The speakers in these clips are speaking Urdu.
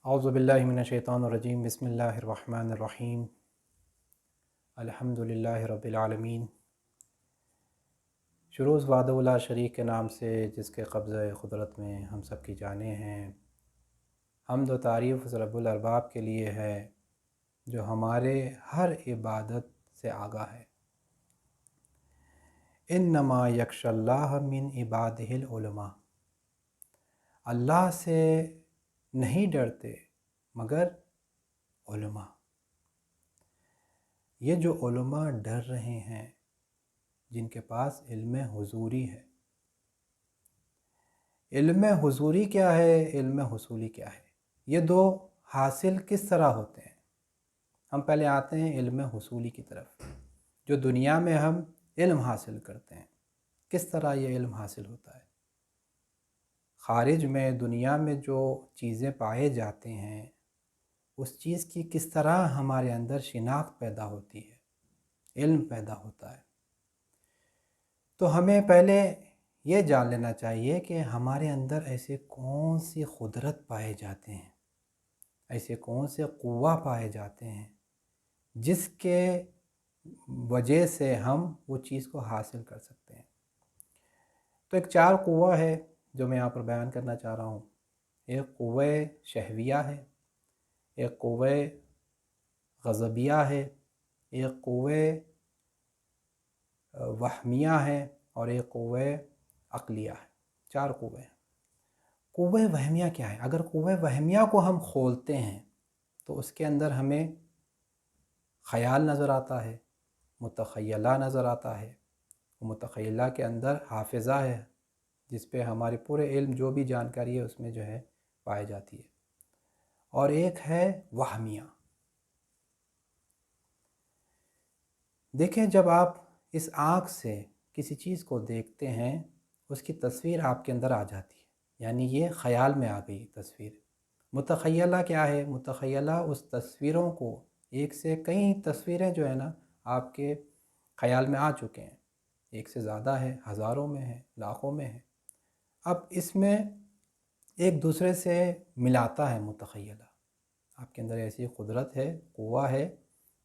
اعوذ باللہ من الشیطان الرجیم بسم اللہ الرحمن الرحیم الحمد للہ رب العالمین۔ شروع وحدہ لا شریک کے نام سے جس کے قبضہ قدرت میں ہم سب کی جانیں ہیں۔ حمد و تعریف اس رب الارباب کے لیے ہے جو ہمارے ہر عبادت سے آگاہ ہے۔ انما یخشی اللہ من عبادہ العلماء، اللہ سے نہیں ڈرتے مگر علماء۔ یہ جو علماء ڈر رہے ہیں جن کے پاس علم حضوری ہے۔ علم حضوری کیا ہے، علم حصولی کیا ہے، یہ دو حاصل کس طرح ہوتے ہیں؟ ہم پہلے آتے ہیں علم حصولی کی طرف، جو دنیا میں ہم علم حاصل کرتے ہیں۔ کس طرح یہ علم حاصل ہوتا ہے؟ خارج میں دنیا میں جو چیزیں پائے جاتے ہیں اس چیز کی کس طرح ہمارے اندر شناخت پیدا ہوتی ہے، علم پیدا ہوتا ہے۔ تو ہمیں پہلے یہ جان لینا چاہیے کہ ہمارے اندر ایسے کون سی قدرت پائے جاتے ہیں، ایسے کون سے قوہ پائے جاتے ہیں جس کے وجہ سے ہم وہ چیز کو حاصل کر سکتے ہیں۔ تو ایک چار قوہ ہے جو میں یہاں پر بیان کرنا چاہ رہا ہوں۔ ایک قوہ شہویہ ہے، ایک قوہ غضبیہ ہے، ایک قوہ وہمیہ ہے اور ایک قوہ عقلیہ ہے۔ چار قوہ ہیں۔ قوہ وہمیہ کیا ہے؟ اگر قوہ وہمیہ کو ہم کھولتے ہیں تو اس کے اندر ہمیں خیال نظر آتا ہے، متخیلہ نظر آتا ہے۔ متخیلہ کے اندر حافظہ ہے جس پہ ہمارے پورے علم جو بھی جانکاری ہے اس میں جو ہے پائی جاتی ہے۔ اور ایک ہے وہمیہ۔ دیکھیں، جب آپ اس آنکھ سے کسی چیز کو دیکھتے ہیں اس کی تصویر آپ کے اندر آ جاتی ہے، یعنی یہ خیال میں آ گئی تصویر۔ متخیلہ کیا ہے؟ متخیلہ اس تصویروں کو، ایک سے کئی تصویریں جو ہے نا آپ کے خیال میں آ چکے ہیں، ایک سے زیادہ ہے، ہزاروں میں ہے، لاکھوں میں ہے۔ اب اس میں ایک دوسرے سے ملاتا ہے متخیلہ۔ آپ کے اندر ایسی قدرت ہے، قوہ ہے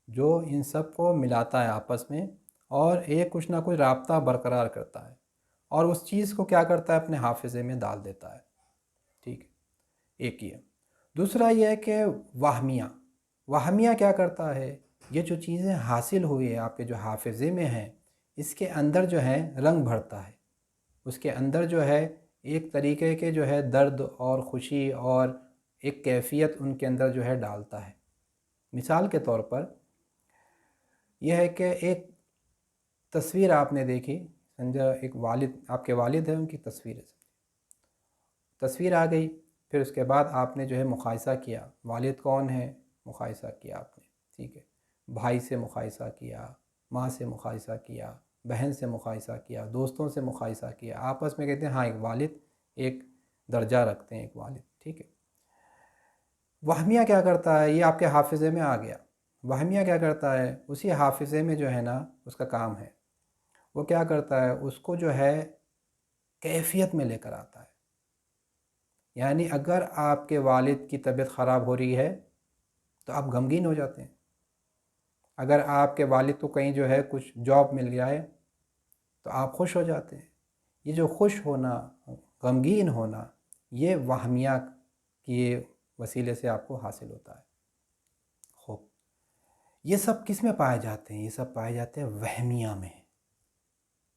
جو ان سب کو ملاتا ہے آپس میں اور ایک کچھ نہ کچھ رابطہ برقرار کرتا ہے اور اس چیز کو کیا کرتا ہے، اپنے حافظے میں ڈال دیتا ہے۔ ٹھیک ہے، ایک یہ۔ دوسرا یہ ہے کہ وہمیہ۔ وہمیہ کیا کرتا ہے؟ یہ جو چیزیں حاصل ہوئی ہیں آپ کے جو حافظے میں ہیں، اس کے اندر جو ہے رنگ بھرتا ہے، اس کے اندر جو ہے ایک طریقے کے جو ہے درد اور خوشی اور ایک کیفیت ان کے اندر جو ہے ڈالتا ہے۔ مثال کے طور پر یہ ہے کہ ایک تصویر آپ نے دیکھی، سمجھا ایک والد، آپ کے والد ہیں، ان کی تصویر ہے، تصویر آ گئی، پھر اس کے بعد آپ نے جو ہے مقایسہ کیا، والد کون ہے، مقایسہ کیا آپ نے، ٹھیک ہے، بھائی سے مقایسہ کیا، ماں سے مقایسہ کیا، بہن سے مقایسہ کیا، دوستوں سے مقایسہ کیا، آپس میں کہتے ہیں ہاں ایک والد، ایک درجہ رکھتے ہیں ایک والد، ٹھیک ہے۔ وہمیہ کیا کرتا ہے؟ یہ آپ کے حافظے میں آ گیا۔ وہمیہ کیا کرتا ہے؟ اسی حافظے میں جو ہے نا اس کا کام ہے، وہ کیا کرتا ہے، اس کو جو ہے کیفیت میں لے کر آتا ہے۔ یعنی اگر آپ کے والد کی طبیعت خراب ہو رہی ہے تو آپ غمگین ہو جاتے ہیں، اگر آپ کے والد کو کہیں جو ہے کچھ جاب مل گیا ہے تو آپ خوش ہو جاتے ہیں۔ یہ جو خوش ہونا، غمگین ہونا، یہ وہمیہ کے وسیلے سے آپ کو حاصل ہوتا ہے۔ خوب، یہ سب کس میں پائے جاتے ہیں؟ یہ سب پائے جاتے ہیں وہمیہ میں۔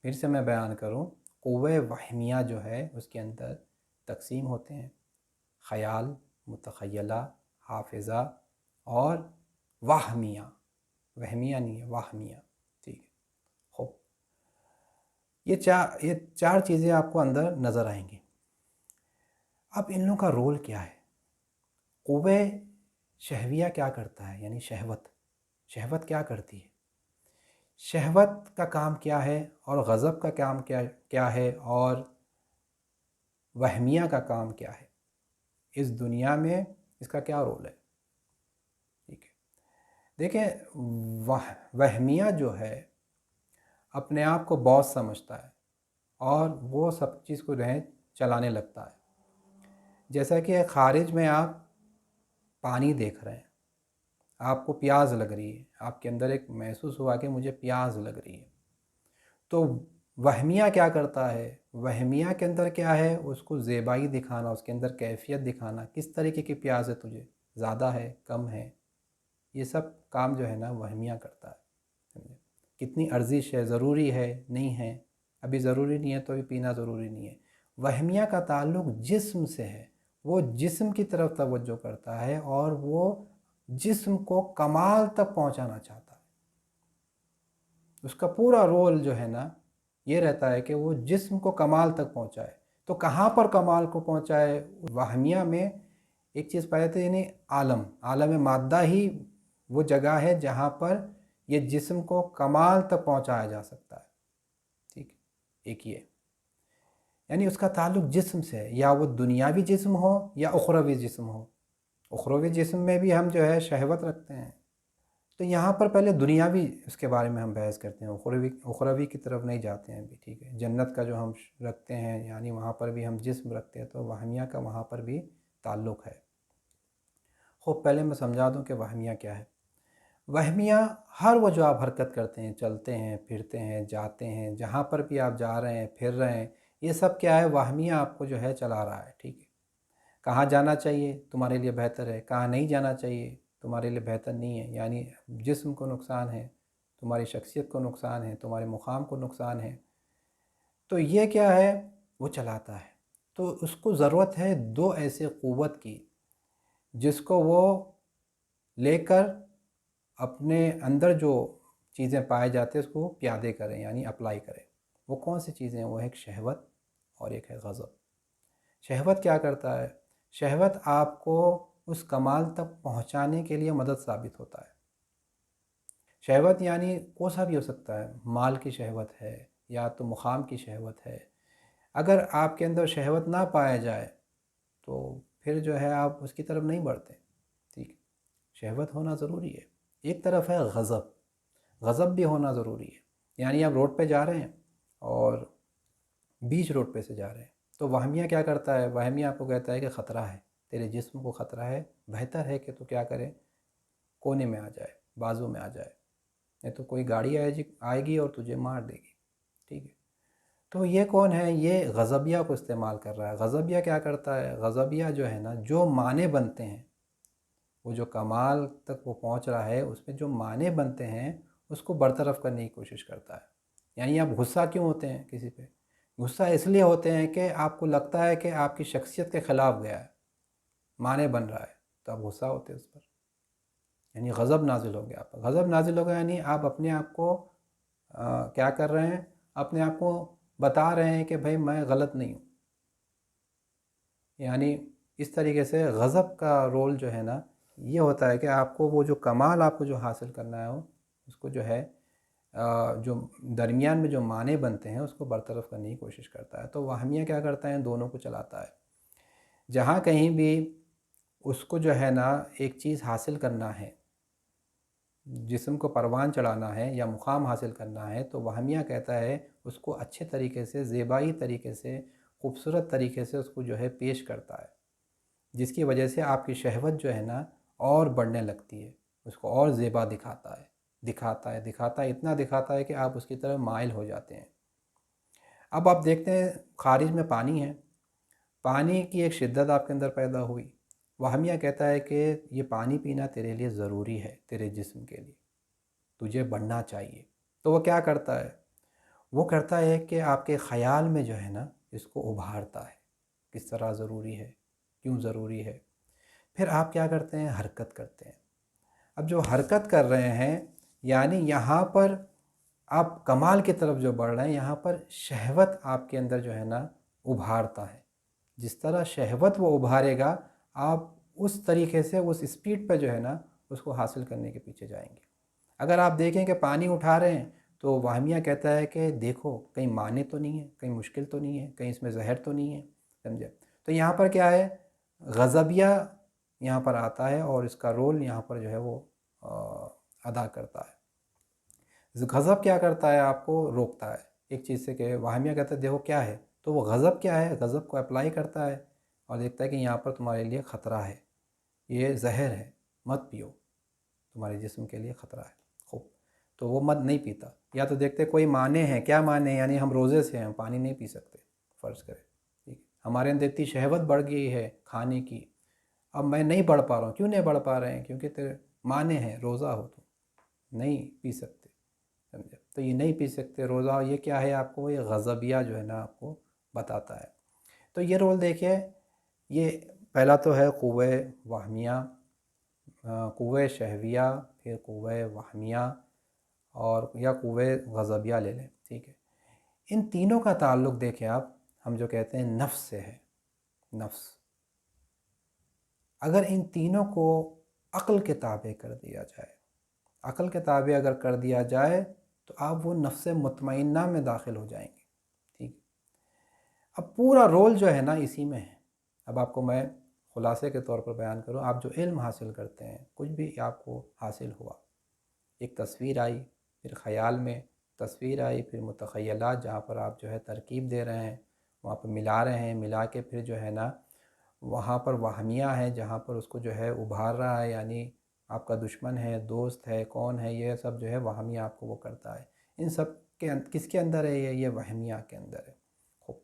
پھر سے میں بیان کروں، قوہ وہمیہ جو ہے اس کے اندر تقسیم ہوتے ہیں: خیال، متخیلہ، حافظہ اور وہمیہ۔ وہمیہ نہیں ہے، وہمیہ، ٹھیک ہے۔ خوب، یہ چار چیزیں آپ کو اندر نظر آئیں گی۔ اب ان لوگوں کا رول کیا ہے؟ قوہ شہویہ کیا کرتا ہے؟ یعنی شہوت، شہوت کیا کرتی ہے؟ شہوت کا کام کیا ہے اور غضب کا کام کیا ہے اور وہمیہ کا کام کیا ہے؟ اس دنیا میں اس کا کیا رول ہے؟ ٹھیک ہے، دیکھیں، وہمیہ جو ہے اپنے آپ کو باس سمجھتا ہے اور وہ سب چیز کو جو ہے چلانے لگتا ہے۔ جیسا کہ خارج میں آپ پانی دیکھ رہے ہیں، آپ کو پیاس لگ رہی ہے، آپ کے اندر ایک محسوس ہوا کہ مجھے پیاس لگ رہی ہے، تو وہمیہ کیا کرتا ہے؟ وہمیہ کے اندر کیا ہے؟ اس کو زیبائی دکھانا، اس کے اندر کیفیت دکھانا، کس طریقے کی پیاس ہے تجھے، زیادہ ہے، کم ہے، یہ سب کام جو ہے نا وہمیہ کرتا ہے، سمجھے؟ کتنی ارزش ہے، ضروری ہے، نہیں ہے، ابھی ضروری نہیں ہے تو ابھی پینا ضروری نہیں ہے۔ وہمیہ کا تعلق جسم سے ہے، وہ جسم کی طرف توجہ کرتا ہے اور وہ جسم کو کمال تک پہنچانا چاہتا ہے۔ اس کا پورا رول جو ہے نا یہ رہتا ہے کہ وہ جسم کو کمال تک پہنچائے۔ تو کہاں پر کمال کو پہنچائے؟ وہمیہ میں ایک چیز پائی جاتی ہے، یعنی عالم مادہ ہی وہ جگہ ہے جہاں پر یہ جسم کو کمال تک پہنچایا جا سکتا ہے، ٹھیک ہے؟ ایک یہ یعنی اس کا تعلق جسم سے ہے، یا وہ دنیاوی جسم ہو یا اخروی جسم ہو۔ اخروی جسم میں بھی ہم جو ہے شہوت رکھتے ہیں، تو یہاں پر پہلے دنیاوی اس کے بارے میں ہم بحث کرتے ہیں، اخروی کی طرف نہیں جاتے ہیں ابھی، ٹھیک ہے؟ جنت کا جو ہم رکھتے ہیں یعنی وہاں پر بھی ہم جسم رکھتے ہیں، تو وہمیہ کا وہاں پر بھی تعلق ہے۔ خوب پہلے میں سمجھا دوں کہ وہمیہ کیا ہے۔ وہمیہ ہر وہ جو آپ حرکت کرتے ہیں، چلتے ہیں، پھرتے ہیں، جاتے ہیں، جہاں پر بھی آپ جا رہے ہیں، پھر رہے ہیں، یہ سب کیا ہے؟ وہمیہ آپ کو جو ہے چلا رہا ہے، ٹھیک ہے؟ کہاں جانا چاہیے تمہارے لیے بہتر ہے، کہاں نہیں جانا چاہیے تمہارے لیے بہتر نہیں ہے، یعنی جسم کو نقصان ہے، تمہاری شخصیت کو نقصان ہے، تمہارے مقام کو نقصان ہے، تو یہ کیا ہے؟ وہ چلاتا ہے۔ تو اس کو ضرورت ہے دو ایسے قوت کی جس کو وہ لے کر اپنے اندر جو چیزیں پائے جاتے ہیں اس کو پیادے کریں، یعنی اپلائی کریں۔ وہ کون سی چیزیں ہیں؟ وہ ایک شہوت اور ایک ہے غضب۔ شہوت کیا کرتا ہے؟ شہوت آپ کو اس کمال تک پہنچانے کے لیے مدد ثابت ہوتا ہے۔ شہوت یعنی کوئی سا بھی ہو سکتا ہے، مال کی شہوت ہے یا تو مقام کی شہوت ہے۔ اگر آپ کے اندر شہوت نہ پایا جائے تو پھر جو ہے آپ اس کی طرف نہیں بڑھتے، ٹھیک؟ شہوت ہونا ضروری ہے۔ ایک طرف ہے غضب، غضب بھی ہونا ضروری ہے، یعنی آپ روڈ پہ جا رہے ہیں اور بیچ روڈ پہ سے جا رہے ہیں، تو وہمیہ کیا کرتا ہے؟ وہمیہ آپ کو کہتا ہے کہ خطرہ ہے، تیرے جسم کو خطرہ ہے، بہتر ہے کہ تو کیا کرے؟ کونے میں آ جائے، بازو میں آ جائے، نہیں تو کوئی گاڑی آئے گی اور تجھے مار دے گی، ٹھیک ہے؟ تو یہ کون ہے؟ یہ غضبیہ کو استعمال کر رہا ہے۔ غضبیہ کیا کرتا ہے؟ غضبیہ جو ہے نا جو معنی بنتے ہیں، وہ جو کمال تک وہ پہنچ رہا ہے اس میں جو معنی بنتے ہیں اس کو برطرف کرنے کی کوشش کرتا ہے۔ یعنی آپ غصہ کیوں ہوتے ہیں کسی پہ؟ غصہ اس لیے ہوتے ہیں کہ آپ کو لگتا ہے کہ آپ کی شخصیت کے خلاف گیا ہے، معنی بن رہا ہے، تو آپ غصہ ہوتے ہیں اس پر، یعنی غضب نازل ہو گیا آپ پر۔ غضب نازل ہو گیا یعنی آپ اپنے آپ کو کیا کر رہے ہیں؟ اپنے آپ کو بتا رہے ہیں کہ بھائی میں غلط نہیں ہوں۔ یعنی اس طریقے سے غضب کا رول جو ہے نا یہ ہوتا ہے کہ آپ کو وہ جو کمال آپ کو جو حاصل کرنا ہے ہو اس کو جو ہے جو درمیان میں جو معنی بنتے ہیں اس کو برطرف کرنے کی کوشش کرتا ہے۔ تو وہمیہ کیا کرتا ہے؟ دونوں کو چلاتا ہے۔ جہاں کہیں بھی اس کو جو ہے نا ایک چیز حاصل کرنا ہے، جسم کو پروان چڑھانا ہے یا مقام حاصل کرنا ہے، تو وہمیہ کہتا ہے اس کو اچھے طریقے سے، زیبائی طریقے سے، خوبصورت طریقے سے اس کو جو ہے پیش کرتا ہے، جس کی وجہ سے آپ کی شہوت جو ہے نا اور بڑھنے لگتی ہے، اس کو اور زیبا دکھاتا ہے، اتنا دکھاتا ہے کہ آپ اس کی طرف مائل ہو جاتے ہیں۔ اب آپ دیکھتے ہیں خارج میں پانی ہے، پانی کی ایک شدت آپ کے اندر پیدا ہوئی، وہمیہ کہتا ہے کہ یہ پانی پینا تیرے لیے ضروری ہے، تیرے جسم کے لیے، تجھے بڑھنا چاہیے۔ تو وہ کیا کرتا ہے؟ وہ کرتا ہے کہ آپ کے خیال میں جو ہے نا اس کو ابھارتا ہے، کس طرح ضروری ہے، کیوں ضروری ہے۔ پھر آپ کیا کرتے ہیں؟ حرکت کرتے ہیں۔ اب جو حرکت کر رہے ہیں یعنی یہاں پر آپ کمال کی طرف جو بڑھ رہے ہیں، یہاں پر شہوت آپ کے اندر جو ہے نا ابھارتا ہے۔ جس طرح شہوت وہ ابھارے گا آپ اس طریقے سے اس اسپیڈ پہ جو ہے نا اس کو حاصل کرنے کے پیچھے جائیں گے۔ اگر آپ دیکھیں کہ پانی اٹھا رہے ہیں تو وہمیہ کہتا ہے کہ دیکھو کہیں معنی تو نہیں ہے، کہیں مشکل تو نہیں ہے، کہیں اس میں زہر تو نہیں ہے، سمجھے؟ تو یہاں پر کیا ہے؟ غضبیہ یہاں پر آتا ہے اور اس کا رول یہاں پر جو ہے وہ ادا کرتا ہے۔ غضب کیا کرتا ہے؟ آپ کو روکتا ہے ایک چیز سے، کہ وہمیہ کہتا ہے دیکھو کیا ہے، تو وہ غضب کیا ہے؟ غضب کو اپلائی کرتا ہے اور دیکھتا ہے کہ یہاں پر تمہارے لیے خطرہ ہے، یہ زہر ہے، مت پیو، تمہارے جسم کے لیے خطرہ ہے۔ خوب، تو وہ مت نہیں پیتا۔ یا تو دیکھتے کوئی معنی ہیں، کیا معنی ہیں؟ یعنی ہم روزے سے ہیں، ہم پانی نہیں پی سکتے، فرض کریں، ٹھیک ہے، ہمارے اندر اتنی شہوت بڑھ گئی ہے کھانے کی، اب میں نہیں بڑھ پا رہا ہوں۔ کیوں نہیں بڑھ پا رہے ہیں؟ کیونکہ تیرے معنی ہیں، روزہ ہو تو نہیں پی سکتے، سمجھے؟ تو یہ نہیں پی سکتے روزہ، یہ کیا ہے آپ کو؟ یہ غضبیہ جو ہے نا آپ کو بتاتا ہے۔ تو یہ رول دیکھیے، یہ پہلا تو ہے قوہ وہمیہ، قوہ شہویہ، پھر قوہ وہمیہ، اور یا قوہ غضبیہ لے لیں، ٹھیک ہے۔ ان تینوں کا تعلق دیکھیں آپ، ہم جو کہتے ہیں نفس سے ہے، نفس۔ اگر ان تینوں کو عقل کے تابع کر دیا جائے، عقل کے تابع اگر کر دیا جائے تو آپ وہ نفس مطمئنہ میں داخل ہو جائیں گے، ٹھیک۔ اب پورا رول جو ہے نا اسی میں ہے۔ اب آپ کو میں خلاصے کے طور پر بیان کروں، آپ جو علم حاصل کرتے ہیں، کچھ بھی آپ کو حاصل ہوا، ایک تصویر آئی، پھر خیال میں تصویر آئی، پھر متخیلات جہاں پر آپ جو ہے ترکیب دے رہے ہیں، وہاں پر ملا رہے ہیں، ملا کے پھر جو ہے نا وہاں پر وہمیہ ہے جہاں پر اس کو جو ہے ابھار رہا ہے، یعنی آپ کا دشمن ہے، دوست ہے، کون ہے، یہ سب جو ہے وہمیہ آپ کو وہ کرتا ہے۔ ان سب کے کس کے اندر ہے؟ یہ وہمیہ کے اندر ہے۔ خوب،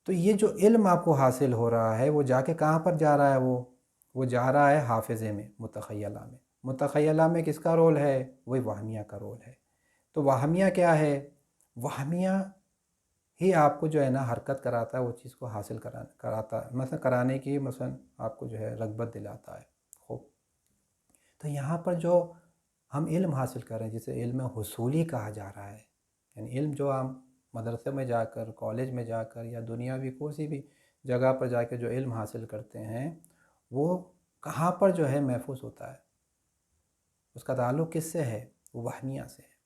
تو یہ جو علم آپ کو حاصل ہو رہا ہے وہ جا کے کہاں پر جا رہا ہے؟ وہ جا رہا ہے حافظے میں، متخیلہ میں۔ متخیلہ میں کس کا رول ہے؟ وہی وہمیہ کا رول ہے۔ تو وہمیہ کیا ہے؟ وہمیہ ہی آپ کو جو ہے نا حرکت کراتا ہے، وہ چیز کو حاصل کراتا ہے، مثلا کرانے کی، مثلا آپ کو جو ہے رغبت دلاتا ہے۔ خوب، تو یہاں پر جو ہم علم حاصل کر رہے ہیں، جسے علم حصولی کہا جا رہا ہے، یعنی علم جو ہم مدرسے میں جا کر، کالج میں جا کر، یا دنیاوی کوئی بھی جگہ پر جا کے جو علم حاصل کرتے ہیں، وہ کہاں پر جو ہے محفوظ ہوتا ہے؟ اس کا تعلق کس سے ہے؟ وہمیہ سے ہے۔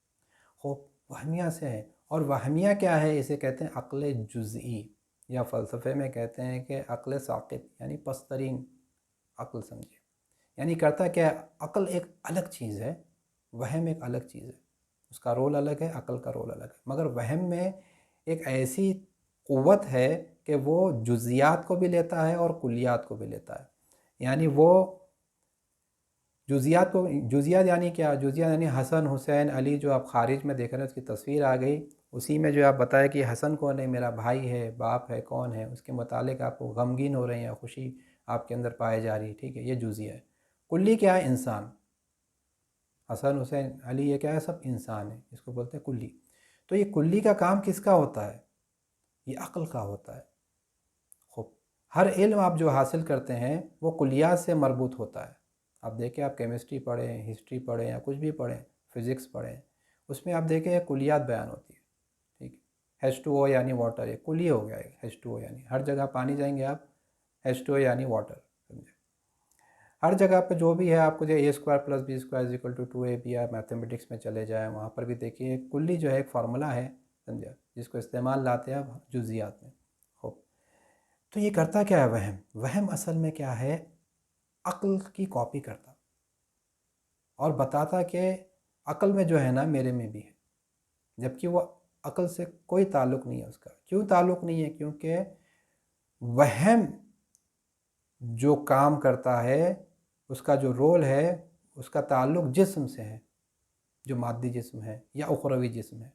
خوب، وہمیہ سے ہے۔ اور وہمیہ کیا ہے؟ اسے کہتے ہیں عقل جزئی، یا فلسفے میں کہتے ہیں کہ عقل ساقط، یعنی پسترین عقل، سمجھے؟ یعنی کرتا کیا ہے؟ عقل ایک الگ چیز ہے، وہم ایک الگ چیز ہے، اس کا رول الگ ہے، عقل کا رول الگ ہے۔ مگر وہم میں ایک ایسی قوت ہے کہ وہ جزیات کو بھی لیتا ہے اور کلیات کو بھی لیتا ہے۔ یعنی وہ جزیات یعنی کیا؟ جزیات یعنی حسن، حسین، علی، جو آپ خارج میں دیکھ رہے ہیں، اس کی تصویر آ گئی، اسی میں جو آپ بتائے کہ حسن کون ہے، میرا بھائی ہے، باپ ہے، کون ہے، اس کے متعلق آپ کو غمگین ہو رہے ہیں یا خوشی آپ کے اندر پائے جا رہی ہے، ٹھیک ہے، یہ جزیہ ہے۔ کلی کیا ہے؟ انسان، حسن، حسین، علی، یہ کیا ہے؟ سب انسان ہے، اس کو بولتے ہیں کلی۔ تو یہ کلی کا کام کس کا ہوتا ہے؟ یہ عقل کا ہوتا ہے۔ خوب، ہر علم آپ جو حاصل کرتے ہیں وہ کلیات سے مربوط ہوتا ہے۔ آپ دیکھیں، آپ کیمسٹری پڑھیں، ہسٹری پڑھیں، یا کچھ بھی پڑھیں، فزکس پڑھیں، اس میں آپ دیکھیں کلیات بیان ہوتی ہے، ٹھیک ہے۔ H2O یعنی واٹر، یہ کلی ہو گیا ہے۔ H2O یعنی ہر جگہ پانی جائیں گے آپ، H2O یعنی واٹر، سمجھے؟ ہر جگہ پہ جو بھی ہے آپ کو جو A²+B²=2AB، آپ میتھمیٹکس میں چلے جائیں، وہاں پر بھی دیکھیے کلی جو ہے ایک فارمولہ ہے، سمجھا، جس کو استعمال لاتے ہیں آپ جزیات میں۔ خوب، تو یہ کرتا کیا ہے وہم؟ وہم اصل میں کیا ہے؟ عقل کی کاپی کرتا اور بتاتا کہ عقل میں جو ہے نا میرے میں بھی ہے، جبکہ وہ عقل سے کوئی تعلق نہیں ہے اس کا۔ کیوں تعلق نہیں ہے؟ کیونکہ وہم جو کام کرتا ہے، اس کا جو رول ہے، اس کا تعلق جسم سے ہے، جو مادی جسم ہے یا اخروی جسم ہے،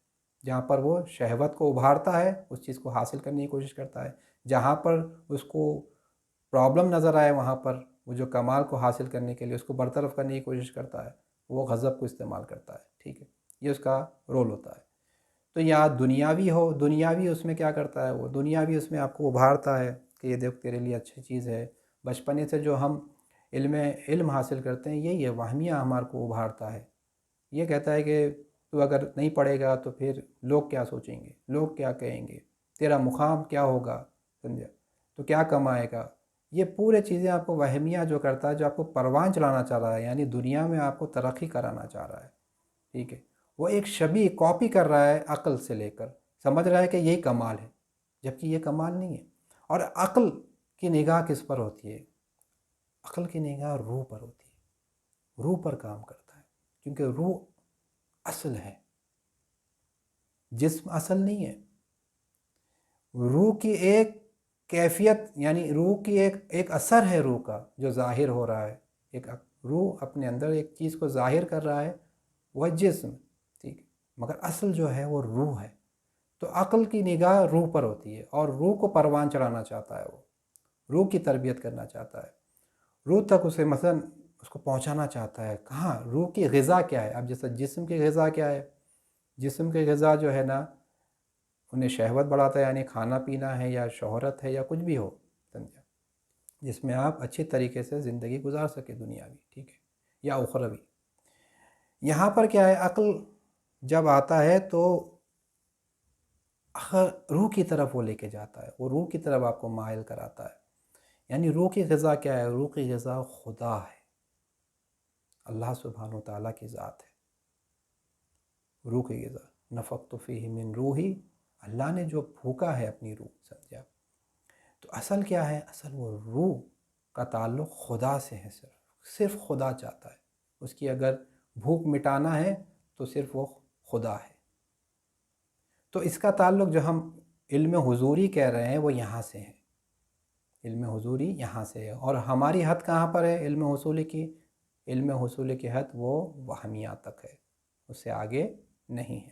جہاں پر وہ شہوت کو ابھارتا ہے، اس چیز کو حاصل کرنے کی کوشش کرتا ہے، جہاں پر اس کو پرابلم نظر آئے، وہاں پر وہ جو کمال کو حاصل کرنے کے لیے اس کو برطرف کرنے کی کوشش کرتا ہے، وہ غضب کو استعمال کرتا ہے، ٹھیک ہے، یہ اس کا رول ہوتا ہے۔ تو یا دنیاوی ہو، دنیاوی اس میں کیا کرتا ہے؟ وہ دنیاوی اس میں آپ کو ابھارتا ہے کہ یہ دیکھ تیرے لیے اچھی چیز ہے۔ بچپنے سے جو ہم علم حاصل کرتے ہیں، یہی ہے وہمیہ ہمارے کو ابھارتا ہے۔ یہ کہتا ہے کہ تو اگر نہیں پڑھے گا تو پھر لوگ کیا سوچیں گے، لوگ کیا کہیں گے، تیرا مقام کیا ہوگا، سمجھا، تو کیا کمائے گا۔ یہ پورے چیزیں آپ کو وہمیہ جو کرتا ہے، جو آپ کو پروان چلانا چاہ رہا ہے، یعنی دنیا میں آپ کو ترقی کرانا چاہ رہا ہے، ٹھیک ہے، وہ ایک شبیہ کاپی کر رہا ہے عقل سے لے کر، سمجھ رہا ہے کہ یہی کمال ہے، جبکہ یہ کمال نہیں ہے۔ اور عقل کی نگاہ کس پر ہوتی ہے؟ عقل کی نگاہ روح پر ہوتی ہے، روح پر کام کرتا ہے، کیونکہ روح اصل ہے، جسم اصل نہیں ہے۔ روح کی ایک کیفیت یعنی روح کی ایک اثر ہے روح کا جو ظاہر ہو رہا ہے، ایک روح اپنے اندر ایک چیز کو ظاہر کر رہا ہے، وہ جسم، ٹھیک ہے، مگر اصل جو ہے وہ روح ہے۔ تو عقل کی نگاہ روح پر ہوتی ہے اور روح کو پروان چڑھانا چاہتا ہے، وہ روح کی تربیت کرنا چاہتا ہے، روح تک اسے مثلا اس کو پہنچانا چاہتا ہے۔ کہاں روح کی غذا کیا ہے؟ اب جیسے جسم کی غذا کیا ہے؟ جسم کی غذا جو ہے نا، انہیں شہوت بڑھاتا ہے، یعنی کھانا پینا ہے یا شہرت ہے یا کچھ بھی ہو، سمجھا، جس میں آپ اچھی طریقے سے زندگی گزار سکے، دنیاوی، ٹھیک ہے، یا اخروی۔ یہاں پر کیا ہے، عقل جب آتا ہے تو روح کی طرف وہ لے کے جاتا ہے، وہ روح کی طرف آپ کو مائل کراتا ہے۔ یعنی روح کی غذا کیا ہے؟ روح کی غذا خدا ہے، اللہ سبحانہ وتعالیٰ کی ذات ہے۔ روح کی غذا نفخت فیہ من روحی، اللہ نے جو پھونکا ہے اپنی روح، سمجھا۔ تو اصل کیا ہے؟ اصل وہ روح کا تعلق خدا سے ہے، صرف خدا چاہتا ہے اس کی اگر بھوک مٹانا ہے تو صرف وہ خدا ہے۔ تو اس کا تعلق جو ہم علم حضوری کہہ رہے ہیں وہ یہاں سے ہے، علم حضوری یہاں سے ہے۔ اور ہماری حد کہاں پر ہے علم حصولی کی؟ علم حصولی کی حد وہ وہمیات تک ہے، اس سے آگے نہیں ہے،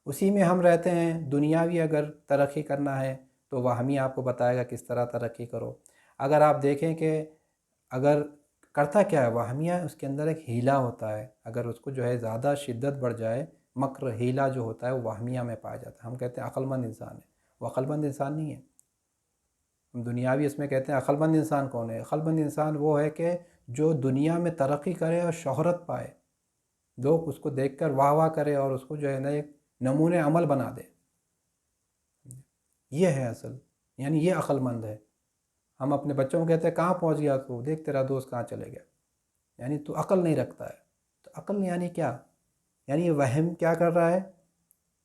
اسی میں ہم رہتے ہیں۔ دنیاوی اگر ترقی کرنا ہے تو وہمی آپ کو بتائے گا کس طرح ترقی کرو۔ اگر آپ دیکھیں کہ اگر کرتا کیا ہے وہمیہ، اس کے اندر ایک ہیلا ہوتا ہے، اگر اس کو جو ہے زیادہ شدت بڑھ جائے، مکر ہیلا جو ہوتا ہے وہ وہمیہ میں پایا جاتا ہے۔ ہم کہتے ہیں عقل مند انسان ہے، وہ عقل مند انسان نہیں ہے۔ ہم دنیاوی اس میں کہتے ہیں عقل مند انسان کون ہے؟ عقل مند انسان وہ ہے کہ جو دنیا میں ترقی کرے اور شہرت پائے، لوگ اس کو دیکھ کر واہ واہ کرے اور اس کو جو ہے نا ایک نمونے عمل بنا دے، یہ ہے اصل، یعنی یہ عقل مند ہے۔ ہم اپنے بچوں کو کہتے ہیں کہاں پہنچ گیا تو، دیکھ تیرا دوست کہاں چلے گیا، یعنی تو عقل نہیں رکھتا ہے۔ تو عقل یعنی کیا؟ یعنی یہ وہم کیا کر رہا ہے؟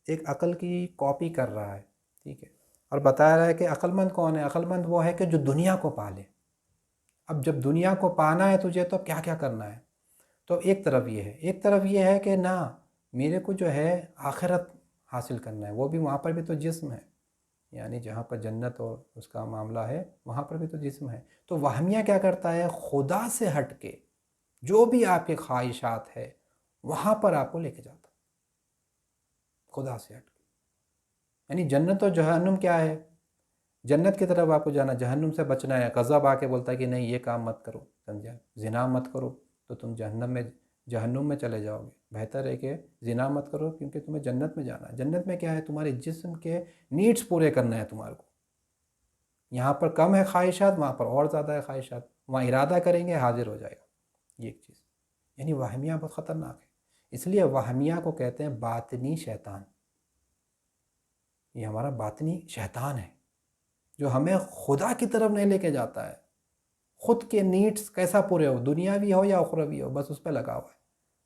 ایک عقل کی کاپی کر رہا ہے، ٹھیک ہے، اور بتا رہا ہے کہ عقل مند کون ہے؟ عقل مند وہ ہے کہ جو دنیا کو پالے۔ اب جب دنیا کو پانا ہے تجھے تو کیا کیا کرنا ہے؟ تو ایک طرف یہ ہے، ایک طرف یہ ہے کہ نہ، میرے کو جو ہے آخرت حاصل کرنا ہے، وہ بھی وہاں پر بھی تو جسم ہے، یعنی جہاں پر جنت اور اس کا معاملہ ہے وہاں پر بھی تو جسم ہے۔ تو وہمیہ کیا کرتا ہے؟ خدا سے ہٹ کے جو بھی آپ کے خواہشات ہے وہاں پر آپ کو لے کے جاتا، خدا سے ہٹ کے۔ یعنی جنت اور جہنم کیا ہے؟ جنت کی طرف آپ کو جانا، جہنم سے بچنا ہے۔ غضب آ کے بولتا ہے کہ نہیں یہ کام مت کرو، سمجھا، زنا مت کرو تو تم جہنم میں چلے جاؤ گے، بہتر ہے کہ زنا مت کرو کیونکہ تمہیں جنت میں جانا ہے۔ جنت میں کیا ہے؟ تمہارے جسم کے نیڈز پورے کرنا ہے تمہارے کو۔ یہاں پر کم ہے خواہشات، وہاں پر اور زیادہ ہے خواہشات، وہاں ارادہ کریں گے حاضر ہو جائے گا، یہ ایک چیز۔ یعنی وہمیہ بہت خطرناک ہے، اس لیے وہمیہ کو کہتے ہیں باطنی شیطان۔ یہ ہمارا باطنی شیطان ہے جو ہمیں خدا کی طرف نہیں لے کے جاتا ہے۔ خود کے نیڈز کیسا پورے ہو، دنیاوی ہو یا اخروی ہو، بس اس پہ لگا ہوا ہے،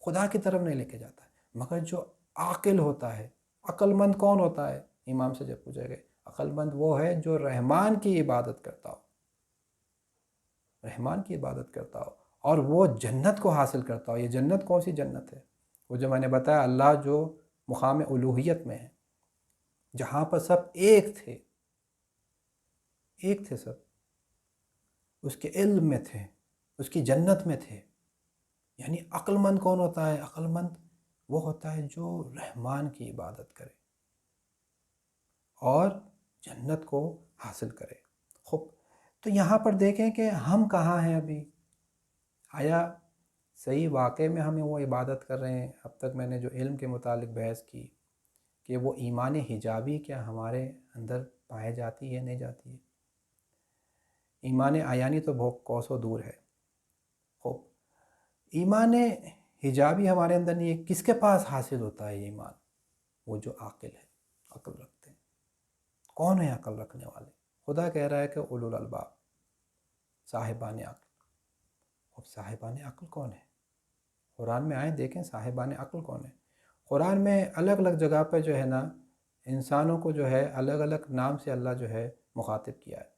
خدا کی طرف نہیں لے کے جاتا ہے۔ مگر جو عاقل ہوتا ہے، عقل مند کون ہوتا ہے؟ امام سے جب پوچھے گئے، عقل مند وہ ہے جو رحمان کی عبادت کرتا ہو، رحمان کی عبادت کرتا ہو اور وہ جنت کو حاصل کرتا ہو۔ یہ جنت کون سی جنت ہے؟ وہ جو میں نے بتایا، اللہ جو مقام الوہیت میں ہے، جہاں پر سب ایک تھے، ایک تھے سب، اس کے علم میں تھے، اس کی جنت میں تھے۔ یعنی عقل مند کون ہوتا ہے؟ عقل مند وہ ہوتا ہے جو رحمان کی عبادت کرے اور جنت کو حاصل کرے۔ خوب، تو یہاں پر دیکھیں کہ ہم کہاں ہیں ابھی؟ آیا صحیح واقعے میں ہمیں وہ عبادت کر رہے ہیں؟ اب تک میں نے جو علم کے متعلق بحث کی کہ وہ ایمان حجابی کیا ہمارے اندر پائے جاتی ہے، نہیں جاتی ہے؟ ایمان عیانی تو بہت کوسوں دور ہے۔ خوب، ایمان حجابی ہمارے اندر نہیں ہے، کس کے پاس حاصل ہوتا ہے یہ ایمان؟ وہ جو عاقل ہے، عقل رکھتے ہیں۔ کون ہے عقل رکھنے والے؟ خدا کہہ رہا ہے کہ اولو الالباب، صاحبان عقل۔ اب صاحبان عقل کون ہے؟ قرآن میں آئیں دیکھیں صاحبان عقل کون ہے۔ قرآن میں الگ الگ جگہ پہ جو ہے نا انسانوں کو جو ہے الگ الگ نام سے اللہ جو ہے مخاطب کیا ہے۔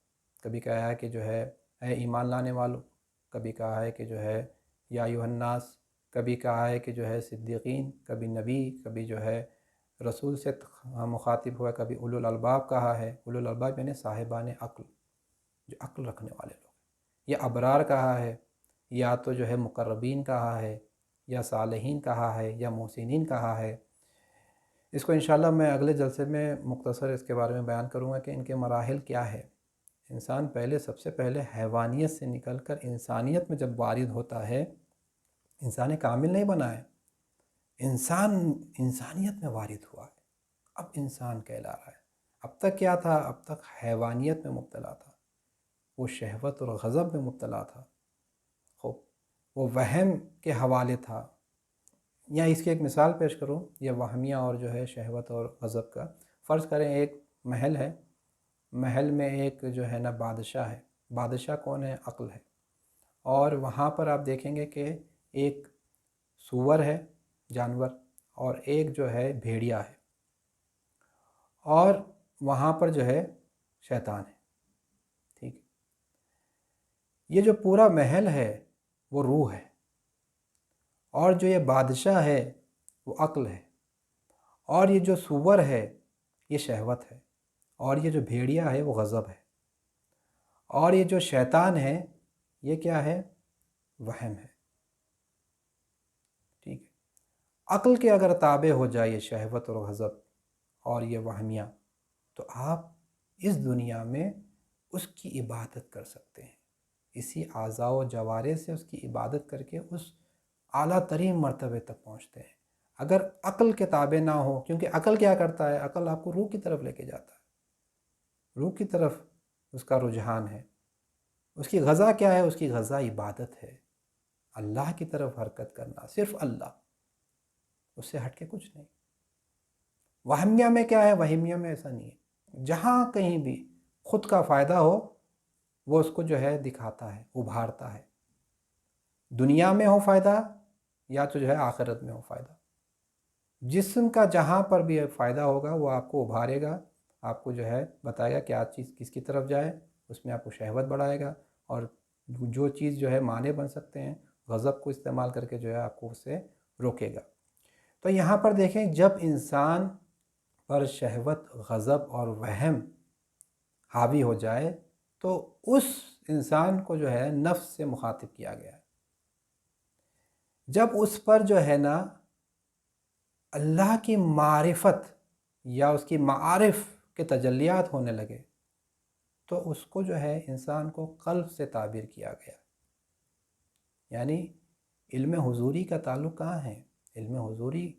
کبھی کہا ہے کہ جو ہے اے ایمان لانے والوں، کبھی کہا ہے کہ جو ہے یا ایھا الناس، کبھی کہا ہے کہ جو ہے صدیقین، کبھی نبی، کبھی جو ہے رسول سے مخاطب ہوا، کبھی اولو الالباب کہا ہے۔ اولو الالباب یعنی صاحبان عقل، جو عقل رکھنے والے لوگ ہیں۔ یہ ابرار کہا ہے، یا تو جو ہے مقربین کہا ہے، یا صالحین کہا ہے، یا محسنین کہا ہے۔ اس کو انشاءاللہ میں اگلے جلسے میں مختصر اس کے بارے میں بیان کروں گا کہ ان کے مراحل کیا ہے۔ انسان پہلے سب سے پہلے حیوانیت سے نکل کر انسانیت میں جب وارد ہوتا ہے، انسان کامل نہیں بنا ہے، انسان انسانیت میں وارد ہوا ہے، اب انسان کہلا رہا ہے۔ اب تک کیا تھا؟ اب تک حیوانیت میں مبتلا تھا، وہ شہوت اور غضب میں مبتلا تھا، خوب وہ وہم کے حوالے تھا۔ یا اس کی ایک مثال پیش کروں، یہ وہمیہ اور جو ہے شہوت اور غضب کا۔ فرض کریں ایک محل ہے، محل میں ایک جو ہے نا بادشاہ ہے۔ بادشاہ کون ہے؟ عقل ہے۔ اور وہاں پر آپ دیکھیں گے کہ ایک سور ہے، جانور، اور ایک جو ہے بھیڑیا ہے، اور وہاں پر جو ہے شیطان ہے، ٹھیک ہے۔ یہ جو پورا محل ہے وہ روح ہے، اور جو یہ بادشاہ ہے وہ عقل ہے، اور یہ جو سور ہے یہ شہوت ہے، اور یہ جو بھیڑیا ہے وہ غضب ہے، اور یہ جو شیطان ہے یہ کیا ہے؟ وہم ہے، ٹھیک ہے۔ عقل کے اگر تابع ہو جائے یہ شہوت اور غضب اور یہ وہمیہ، تو آپ اس دنیا میں اس کی عبادت کر سکتے ہیں، اسی اعضاء و جوارح سے اس کی عبادت کر کے اس اعلیٰ ترین مرتبے تک پہنچتے ہیں۔ اگر عقل کے تابع نہ ہو، کیونکہ عقل کیا کرتا ہے؟ عقل آپ کو روح کی طرف لے کے جاتا ہے، روح کی طرف اس کا رجحان ہے۔ اس کی غذا کیا ہے؟ اس کی غذا عبادت ہے، اللہ کی طرف حرکت کرنا، صرف اللہ، اس سے ہٹ کے کچھ نہیں۔ وہمیہ میں کیا ہے؟ وہمیہ میں ایسا نہیں ہے، جہاں کہیں بھی خود کا فائدہ ہو وہ اس کو جو ہے دکھاتا ہے، ابھارتا ہے، دنیا میں ہو فائدہ یا تو جو ہے آخرت میں ہو فائدہ۔ جسم کا جہاں پر بھی فائدہ ہوگا وہ آپ کو ابھارے گا، آپ کو جو ہے بتائے گا کیا چیز کس کی طرف جائے، اس میں آپ کو شہوت بڑھائے گا، اور جو چیز جو ہے معنی بن سکتے ہیں غضب کو استعمال کر کے جو ہے آپ کو اس سے روکے گا۔ تو یہاں پر دیکھیں، جب انسان پر شہوت، غضب اور وہم حاوی ہو جائے تو اس انسان کو جو ہے نفس سے مخاطب کیا گیا ہے۔ جب اس پر جو ہے نا اللہ کی معرفت یا اس کی معارف کے تجلیات ہونے لگے تو اس کو جو ہے انسان کو قلب سے تعبیر کیا گیا۔ یعنی علم حضوری کا تعلق کہاں ہے؟ علم حضوری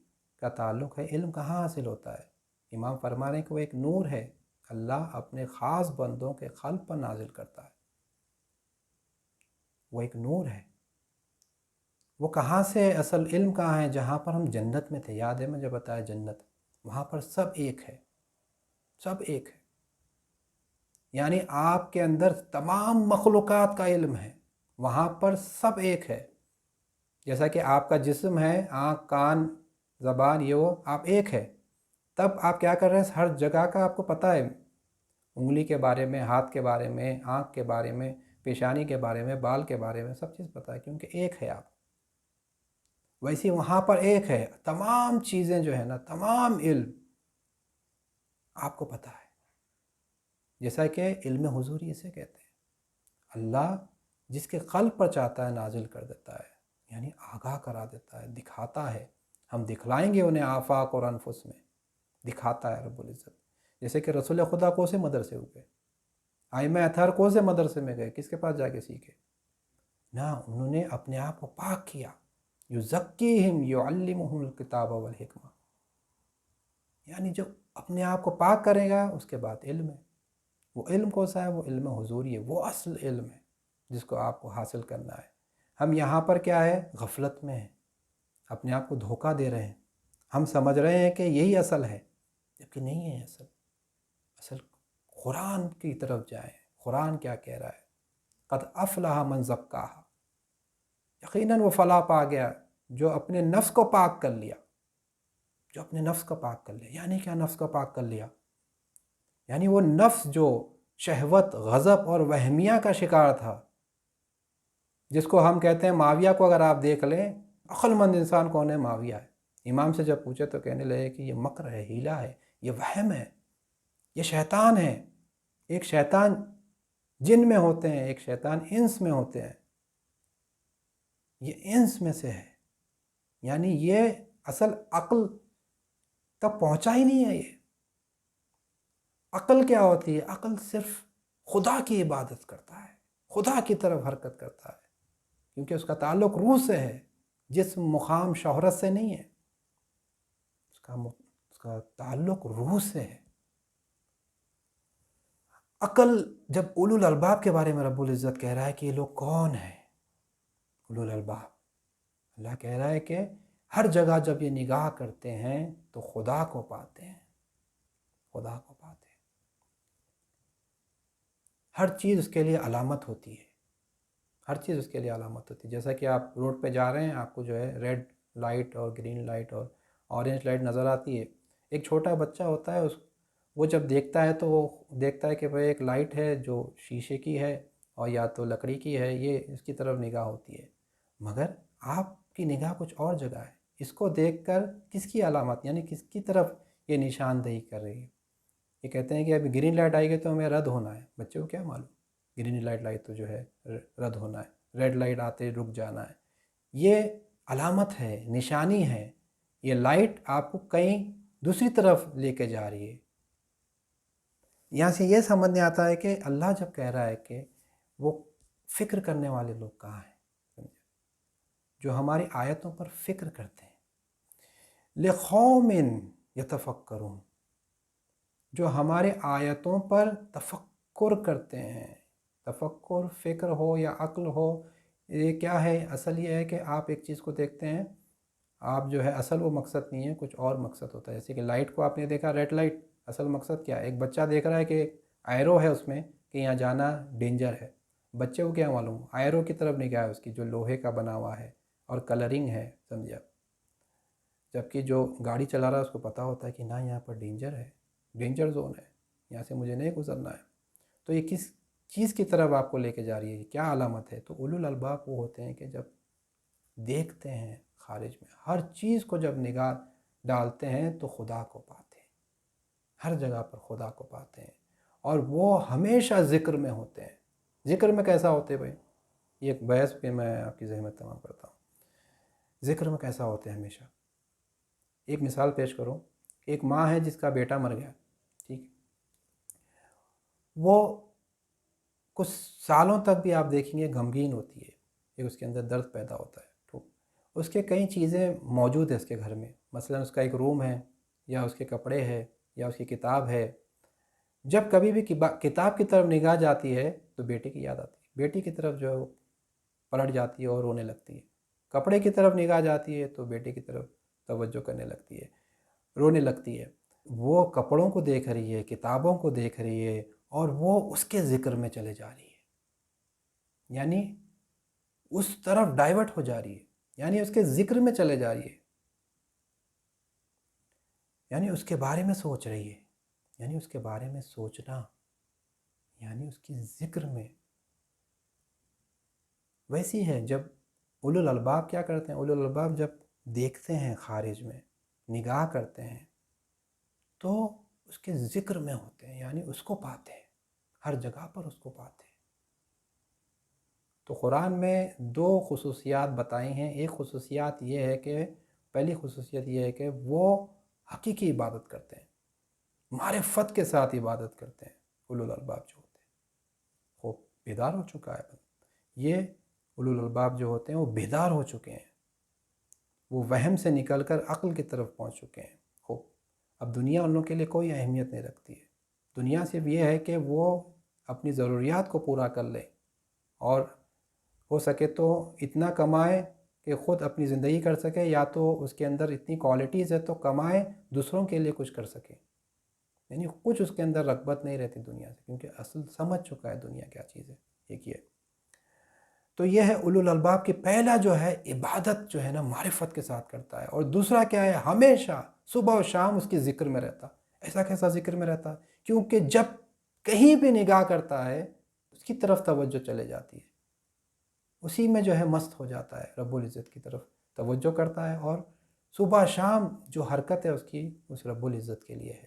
کا تعلق ہے، علم کہاں حاصل ہوتا ہے؟ امام فرما رہے ہیں کہ وہ ایک نور ہے، اللہ اپنے خاص بندوں کے قلب پر نازل کرتا ہے، وہ ایک نور ہے۔ وہ کہاں سے اصل علم کہاں ہے؟ جہاں پر ہم جنت میں تھے، یاد ہے میں جب بتایا جنت، وہاں پر سب ایک ہے، سب ایک ہے، یعنی آپ کے اندر تمام مخلوقات کا علم ہے، وہاں پر سب ایک ہے۔ جیسا کہ آپ کا جسم ہے، آنکھ، کان، زبان، یہ وہ آپ ایک ہے، تب آپ کیا کر رہے ہیں؟ ہر جگہ کا آپ کو پتہ ہے، انگلی کے بارے میں، ہاتھ کے بارے میں، آنکھ کے بارے میں، پیشانی کے بارے میں، بال کے بارے میں، سب چیز پتہ ہے، کیونکہ ایک ہے آپ۔ ویسے وہاں پر ایک ہے، تمام چیزیں جو ہے نا، تمام علم آپ کو پتہ ہے، جیسا کہ علم حضوری اسے کہتے ہیں۔ اللہ جس کے قلب پر چاہتا ہے نازل کر دیتا ہے، یعنی آگاہ کرا دیتا ہے، دکھاتا ہے۔ ہم دکھلائیں گے انہیں آفاق اور انفس میں، دکھاتا ہے رب العزت۔ جیسے کہ رسول خدا کون سے مدرسے ہوئے؟ ائمہ اطہار کون سے مدرسے میں گئے؟ کس کے پاس جا کے سیکھے؟ نہ، انہوں نے اپنے آپ کو پاک کیا، یزکیہم یعلمہم الکتاب والحکمہ، یعنی جب اپنے آپ کو پاک کرے گا اس کے بعد علم ہے۔ وہ علم کون سا ہے؟ وہ علم حضوری ہے، وہ اصل علم ہے جس کو آپ کو حاصل کرنا ہے۔ ہم یہاں پر کیا ہے؟ غفلت میں ہیں، اپنے آپ کو دھوکہ دے رہے ہیں، ہم سمجھ رہے ہیں کہ یہی اصل ہے، جبکہ نہیں ہے اصل۔ اصل قرآن کی طرف جائیں، قرآن کیا کہہ رہا ہے؟ قد افلح من زکاہا، یقیناً وہ فلاح پا گیا جو اپنے نفس کو پاک کر لیا، جو اپنے نفس کو پاک کر لیا۔ یعنی کیا نفس کو پاک کر لیا؟ یعنی وہ نفس جو شہوت، غضب اور وہمیہ کا شکار تھا، جس کو ہم کہتے ہیں معاویہ کو اگر آپ دیکھ لیں، عقل مند انسان کون ہے؟ معاویہ ہے۔ امام سے جب پوچھے تو کہنے لگے کہ یہ مکر ہے، ہیلا ہے، یہ وہم ہے، یہ شیطان ہے۔ ایک شیطان جن میں ہوتے ہیں، ایک شیطان انس میں ہوتے ہیں، یہ انس میں سے ہے، یعنی یہ اصل عقل تک پہنچا ہی نہیں ہے۔ یہ عقل کیا ہوتی ہے؟ عقل صرف خدا کی عبادت کرتا ہے، خدا کی طرف حرکت کرتا ہے، کیونکہ اس کا تعلق روح سے ہے، جسم مقام شہرت سے نہیں ہے، اس کا تعلق روح سے ہے۔ عقل جب اولو الالباب کے بارے میں رب العزت کہہ رہا ہے کہ یہ لوگ کون ہیں اولو الالباب، اللہ کہہ رہا ہے کہ ہر جگہ جب یہ نگاہ کرتے ہیں تو خدا کو پاتے ہیں، خدا کو پاتے ہیں۔ ہر چیز اس کے لیے علامت ہوتی ہے، ہر چیز اس کے لیے علامت ہوتی ہے۔ جیسا کہ آپ روڈ پہ جا رہے ہیں، آپ کو جو ہے ریڈ لائٹ اور گرین لائٹ اور اورینج لائٹ نظر آتی ہے۔ ایک چھوٹا بچہ ہوتا ہے، وہ جب دیکھتا ہے تو وہ دیکھتا ہے کہ بھئی ایک لائٹ ہے جو شیشے کی ہے اور یا تو لکڑی کی ہے، یہ اس کی طرف نگاہ ہوتی ہے، مگر آپ کی نگاہ کچھ اور جگہ ہے۔ اس کو دیکھ کر کس کی علامت، یعنی کس کی طرف یہ نشاندہی کر رہی ہے؟ یہ کہتے ہیں کہ ابھی گرین لائٹ آئے گی تو ہمیں رد ہونا ہے، بچے کو کیا معلوم گرین لائٹ تو جو ہے رد ہونا ہے، ریڈ لائٹ آتے رک جانا ہے۔ یہ علامت ہے، نشانی ہے، یہ لائٹ آپ کو کہیں دوسری طرف لے کے جا رہی ہے۔ یہاں سے یہ سمجھ میں آتا ہے کہ اللہ جب کہہ رہا ہے کہ وہ فکر کرنے والے لوگ کہاں ہیں، جو ہماری آیتوں پر فکر کرتے ہیں، لِقَوْمٍ يَتَفَكَّرُونَ، جو ہمارے آیتوں پر تفکر کرتے ہیں۔ تفکر، فکر ہو یا عقل ہو، یہ کیا ہے؟ اصل یہ ہے کہ آپ ایک چیز کو دیکھتے ہیں، آپ جو ہے اصل وہ مقصد نہیں ہے، کچھ اور مقصد ہوتا ہے۔ جیسے کہ لائٹ کو آپ نے دیکھا، ریڈ لائٹ، اصل مقصد کیا ہے؟ ایک بچہ دیکھ رہا ہے کہ ایرو ہے اس میں کہ یہاں جانا ڈینجر ہے، بچے کو کیا معلوم؟ ایرو کی طرف نگاہ ہے اس کی، جو لوہے کا بنا ہوا ہے اور کلرنگ ہے، سمجھا؟ جبکہ جو گاڑی چلا رہا ہے اس کو پتہ ہوتا ہے کہ نہ، یہاں پر ڈینجر ہے، ڈینجر زون ہے، یہاں سے مجھے نہیں گزرنا ہے۔ تو یہ کس چیز کی طرف آپ کو لے کے جا رہی ہے؟ کیا علامت ہے؟ تو اولو الالباب وہ ہوتے ہیں کہ جب دیکھتے ہیں خارج میں، ہر چیز کو جب نگاہ ڈالتے ہیں تو خدا کو پاتے ہیں، ہر جگہ پر خدا کو پاتے ہیں، اور وہ ہمیشہ ذکر میں ہوتے ہیں۔ ذکر میں کیسا ہوتے ہیں بھائی؟ یہ ایک بحث پہ میں آپ کی ذہن میں تمام کرتا ہوں۔ ذکر میں کیسا ہوتے ہیں ہمیشہ؟ ایک مثال پیش کروں، ایک ماں ہے جس کا بیٹا مر گیا، ٹھیک، وہ کچھ سالوں تک بھی آپ دیکھیں گے غمگین ہوتی ہے، یہ اس کے اندر درد پیدا ہوتا ہے، ٹھیک، اس کے کئی چیزیں موجود ہیں اس کے گھر میں، مثلا اس کا ایک روم ہے، یا اس کے کپڑے ہے، یا اس کی کتاب ہے۔ جب کبھی بھی کتاب کی طرف نگاہ جاتی ہے تو بیٹے کی یاد آتی ہے، بیٹی کی طرف جو ہے وہ پلٹ جاتی ہے اور رونے لگتی ہے۔ کپڑے کی طرف نگاہ جاتی ہے تو بیٹے کی طرف توجہ کرنے لگتی ہے، رونے لگتی ہے۔ وہ کپڑوں کو دیکھ رہی ہے، کتابوں کو دیکھ رہی ہے، اور وہ اس کے ذکر میں چلے جا رہی ہے، یعنی اس طرف ڈائیورٹ ہو جا رہی ہے، یعنی اس کے ذکر میں چلے جا رہی ہے، یعنی اس کے بارے میں سوچ رہی ہے، یعنی اس کے بارے میں سوچنا، یعنی اس کی ذکر میں۔ ویسی ہے جب اولو الالباب کیا کرتے ہیں؟ اولو الالباب جب دیکھتے ہیں خارج میں، نگاہ کرتے ہیں، تو اس کے ذکر میں ہوتے ہیں، یعنی اس کو پاتے ہیں، ہر جگہ پر اس کو پاتے ہیں۔ تو قرآن میں دو خصوصیات بتائی ہیں۔ ایک خصوصیات یہ ہے کہ پہلی خصوصیت یہ ہے کہ وہ حقیقی عبادت کرتے ہیں، معرفت کے ساتھ عبادت کرتے ہیں، اولو الالباب جو ہوتے ہیں۔ خوب بیدار ہو چکا ہے یہ اولو الالباب جو ہوتے ہیں، وہ بیدار ہو چکے ہیں، وہ وہم سے نکل کر عقل کی طرف پہنچ چکے ہیں۔ خوب اب دنیا ان لوگوں کے لیے کوئی اہمیت نہیں رکھتی ہے۔ دنیا صرف یہ ہے کہ وہ اپنی ضروریات کو پورا کر لے، اور ہو سکے تو اتنا کمائے کہ خود اپنی زندگی کر سکے، یا تو اس کے اندر اتنی کوالٹیز ہے تو کمائے دوسروں کے لیے کچھ کر سکے، یعنی کچھ اس کے اندر رغبت نہیں رہتی دنیا سے، کیونکہ اصل سمجھ چکا ہے دنیا کیا چیز ہے۔ ایک یہ تو یہ ہے اولو الالباب کی پہلا جو ہے عبادت جو ہے نا معرفت کے ساتھ کرتا ہے، اور دوسرا کیا ہے؟ ہمیشہ صبح و شام اس کی ذکر میں رہتا۔ ایسا کیسا ذکر میں رہتا؟ کیونکہ جب کہیں بھی نگاہ کرتا ہے اس کی طرف توجہ چلے جاتی ہے، اسی میں جو ہے مست ہو جاتا ہے، رب العزت کی طرف توجہ کرتا ہے، اور صبح شام جو حرکت ہے اس کی، اس رب العزت کے لیے ہے۔